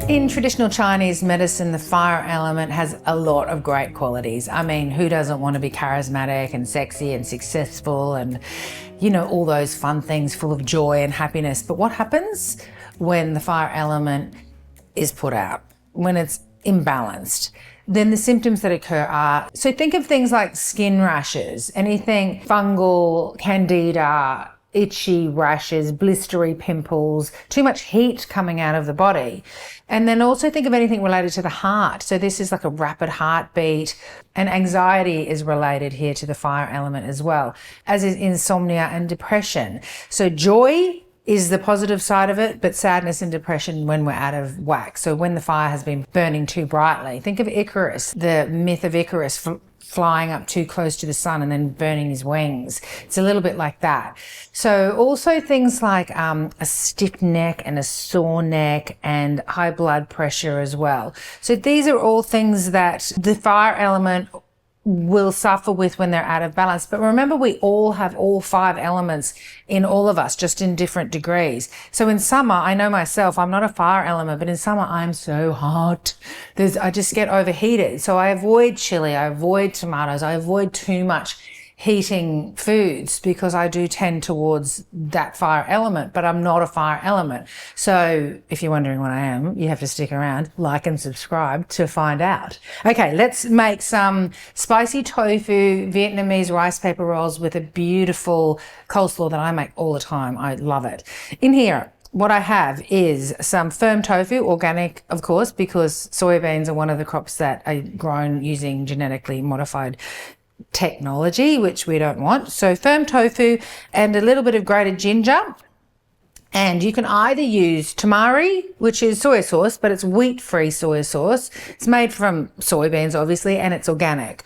In traditional Chinese medicine, the fire element has a lot of great qualities. I mean, who doesn't want to be charismatic and sexy and successful and, you know, all those fun things full of joy and happiness. But what happens when the fire element is put out, when it's imbalanced? Then the symptoms that occur are, so think of things like skin rashes, anything fungal, candida, itchy rashes, blistery pimples, too much heat coming out of the body. And then also think of anything related to the heart. So this is like a rapid heartbeat, and anxiety is related here to the fire element as well, as is insomnia and depression. So joy is the positive side of it, but sadness and depression when we're out of whack. So when the fire has been burning too brightly. Think of Icarus, the myth of Icarus flying up too close to the sun and then burning his wings. It's a little bit like that. So also things like a stiff neck and a sore neck and high blood pressure as well. So these are all things that the fire element will suffer with when they're out of balance. But remember, we all have all 5 elements in all of us, just in different degrees. So in summer, I know myself, I'm not a fire element, but in summer I'm so hot. I just get overheated. So I avoid chili, I avoid tomatoes, I avoid too much heating foods because I do tend towards that fire element, but I'm not a fire element. So if you're wondering what I am, you have to stick around, like and subscribe to find out. Okay, let's make some spicy tofu Vietnamese rice paper rolls with a beautiful coleslaw that I make all the time. I love it. In here, what I have is some firm tofu, organic, of course, because soybeans are one of the crops that are grown using genetically modified technology, which we don't want. So firm tofu and a little bit of grated ginger. And you can either use tamari, which is soy sauce, but it's wheat-free soy sauce. It's made from soybeans, obviously, and it's organic,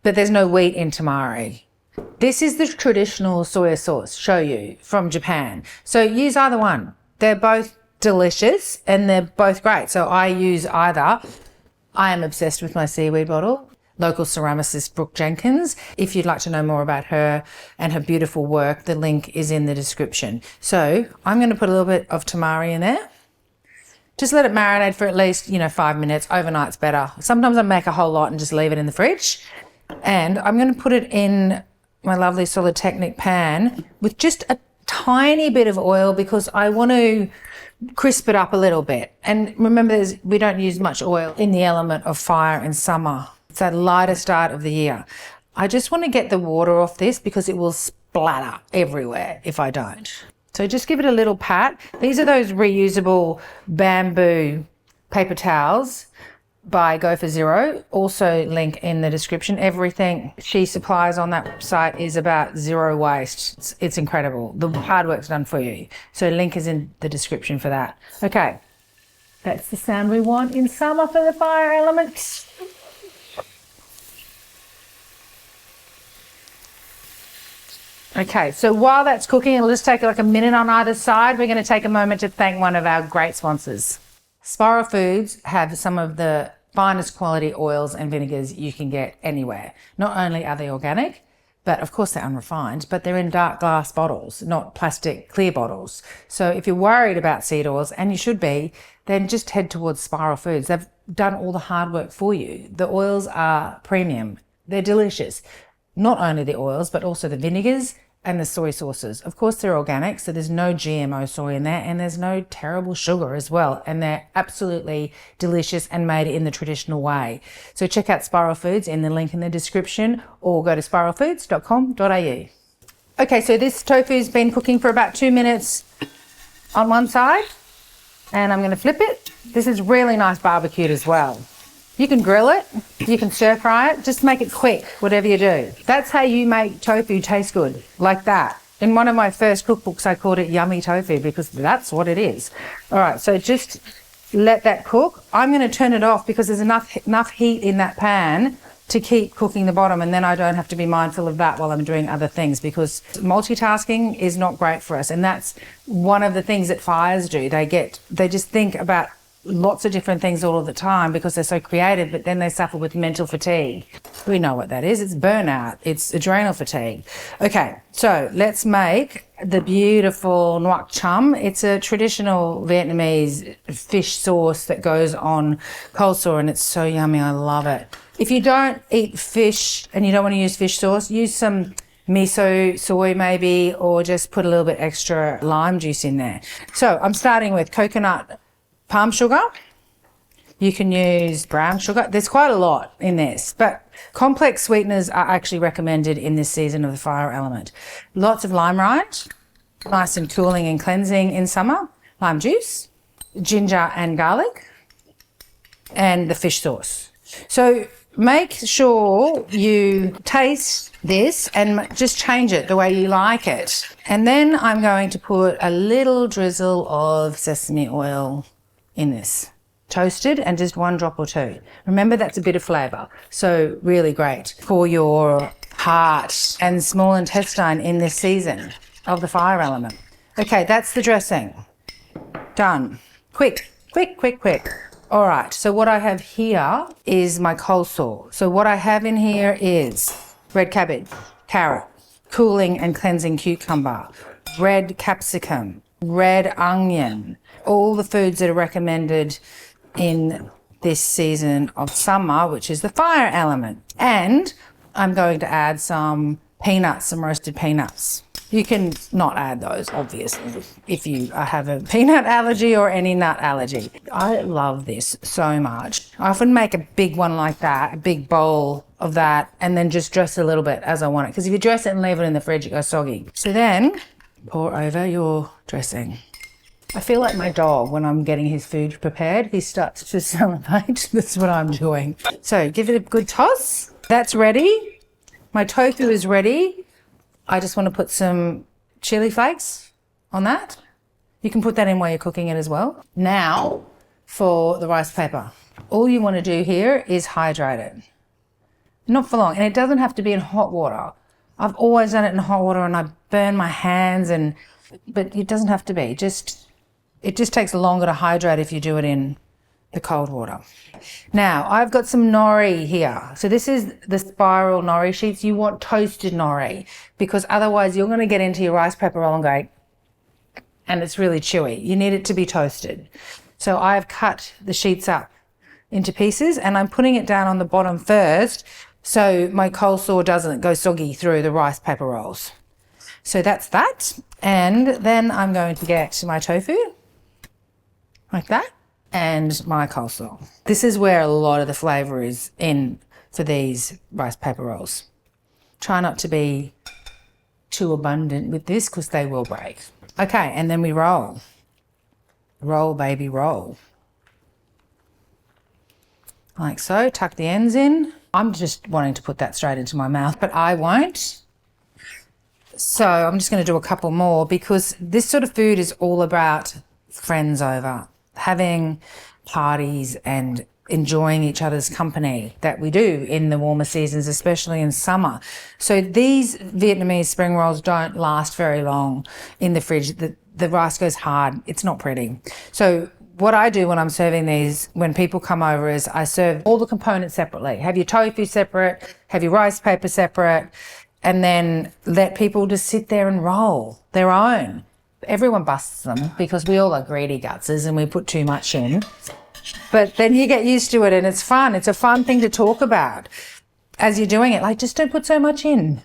but there's no wheat in tamari. This is the traditional soy sauce, shoyu, from Japan. So use either one. They're both delicious and they're both great. So I use either. I am obsessed with my seaweed bottle. Local ceramicist Brooke Jenkins. If you'd like to know more about her and her beautiful work, the link is in the description. So I'm going to put a little bit of tamari in there. Just let it marinate for at least, 5 minutes. Overnight's better. Sometimes I make a whole lot and just leave it in the fridge. And I'm going to put it in my lovely Solid Technic pan with just a tiny bit of oil because I want to crisp it up a little bit. And remember, we don't use much oil in the element of fire in summer. It's that lighter start of the year. I just want to get the water off this because it will splatter everywhere if I don't. So just give it a little pat. These are those reusable bamboo paper towels by Go for Zero. Also link in the description. Everything she supplies on that site is about zero waste. It's incredible. The hard work's done for you. So link is in the description for that. Okay, that's the sound we want in summer for the fire element. Okay, so while that's cooking, it'll just take like a minute on either side. We're going to take a moment to thank one of our great sponsors. Spiral Foods have some of the finest quality oils and vinegars you can get anywhere. Not only are they organic, but of course they're unrefined, but they're in dark glass bottles, not plastic clear bottles. So if you're worried about seed oils, and you should be, then just head towards Spiral Foods. They've done all the hard work for you. The oils are premium. They're delicious. Not only the oils, but also the vinegars and the soy sauces. Of course, they're organic, so there's no GMO soy in there, and there's no terrible sugar as well. And they're absolutely delicious and made in the traditional way. So check out Spiral Foods in the link in the description, or go to spiralfoods.com.au. Okay, so this tofu's been cooking for about 2 minutes on one side, and I'm going to flip it. This is really nice barbecued as well. You can grill it, you can stir fry it, just make it quick, whatever you do. That's how you make tofu taste good, like that. In one of my first cookbooks, I called it yummy tofu because that's what it is. All right, so just let that cook. I'm going to turn it off because there's enough heat in that pan to keep cooking the bottom, and then I don't have to be mindful of that while I'm doing other things, because multitasking is not great for us. And that's one of the things that fires do. They just think about lots of different things all of the time because they're so creative, but then they suffer with mental fatigue. We know what that is. It's burnout. It's adrenal fatigue. Okay, so let's make the beautiful nuoc cham. It's a traditional Vietnamese fish sauce that goes on coleslaw, and it's so yummy. I love it. If you don't eat fish and you don't want to use fish sauce, use some miso soy maybe, or just put a little bit extra lime juice in there. So I'm starting with coconut palm sugar. You can use brown sugar. There's quite a lot in this, but complex sweeteners are actually recommended in this season of the fire element. Lots of lime rind, nice and cooling and cleansing in summer. Lime juice, ginger and garlic, and the fish sauce. So make sure you taste this and just change it the way you like it. And then I'm going to put a little drizzle of sesame oil in this, toasted, and just 1 drop or 2. Remember, that's a bit of flavour, so really great for your heart and small intestine in this season of the fire element. Okay, that's the dressing. Done. Quick, quick, quick, quick. All right, so what I have here is my coleslaw. So what I have in here is red cabbage, carrot, cooling and cleansing cucumber, red capsicum, red onion, all the foods that are recommended in this season of summer, which is the fire element. And I'm going to add some peanuts, some roasted peanuts. You can not add those, obviously, if you have a peanut allergy or any nut allergy. I love this so much. I often make a big one like that, a big bowl of that, and then just dress it a little bit as I want it. Because if you dress it and leave it in the fridge, it goes soggy. So then pour over your dressing. I feel like my dog when I'm getting his food prepared. He starts to salivate. That's what I'm doing. So give it a good toss. That's ready. My tofu is ready. I just want to put some chili flakes on that. You can put that in while you're cooking it as well. Now for the rice paper. All you want to do here is hydrate it. Not for long. And it doesn't have to be in hot water. I've always done it in hot water and I burn my hands, but it doesn't have to be. It just takes longer to hydrate if you do it in the cold water. Now, I've got some nori here. So this is the spiral nori sheets. You want toasted nori because otherwise you're going to get into your rice paper roll and go, and it's really chewy. You need it to be toasted. So I've cut the sheets up into pieces and I'm putting it down on the bottom first so my coleslaw doesn't go soggy through the rice paper rolls. So that's that. And then I'm going to get my tofu like that and my coleslaw. This is where a lot of the flavour is in for these rice paper rolls. Try not to be too abundant with this because they will break. Okay, and then we roll. Roll, baby, roll. Like so, tuck the ends in. I'm just wanting to put that straight into my mouth, but I won't. So I'm just going to do a couple more because this sort of food is all about friends over, having parties and enjoying each other's company that we do in the warmer seasons, especially in summer. So these Vietnamese spring rolls don't last very long in the fridge. The rice goes hard. It's not pretty. So what I do when I'm serving these, when people come over, is I serve all the components separately. Have your tofu separate, have your rice paper separate, and then let people just sit there and roll their own. Everyone busts them because we all are greedy gutses and we put too much in. But then you get used to it and it's fun. It's a fun thing to talk about as you're doing it. Like, just don't put so much in.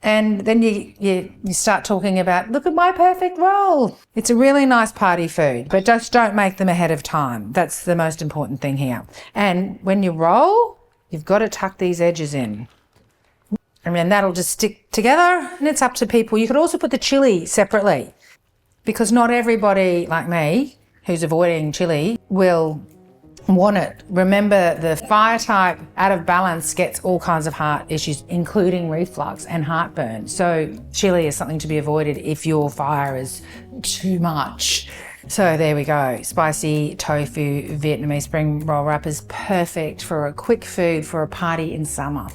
And then you start talking about, look at my perfect roll. It's a really nice party food, but just don't make them ahead of time. That's the most important thing here. And when you roll, you've got to tuck these edges in. And then that'll just stick together and it's up to people. You could also put the chili separately because not everybody like me who's avoiding chili will want it. Remember, the fire type out of balance gets all kinds of heart issues, including reflux and heartburn. So chili is something to be avoided if your fire is too much. So there we go. Spicy tofu Vietnamese spring roll wrap is perfect for a quick food for a party in summer.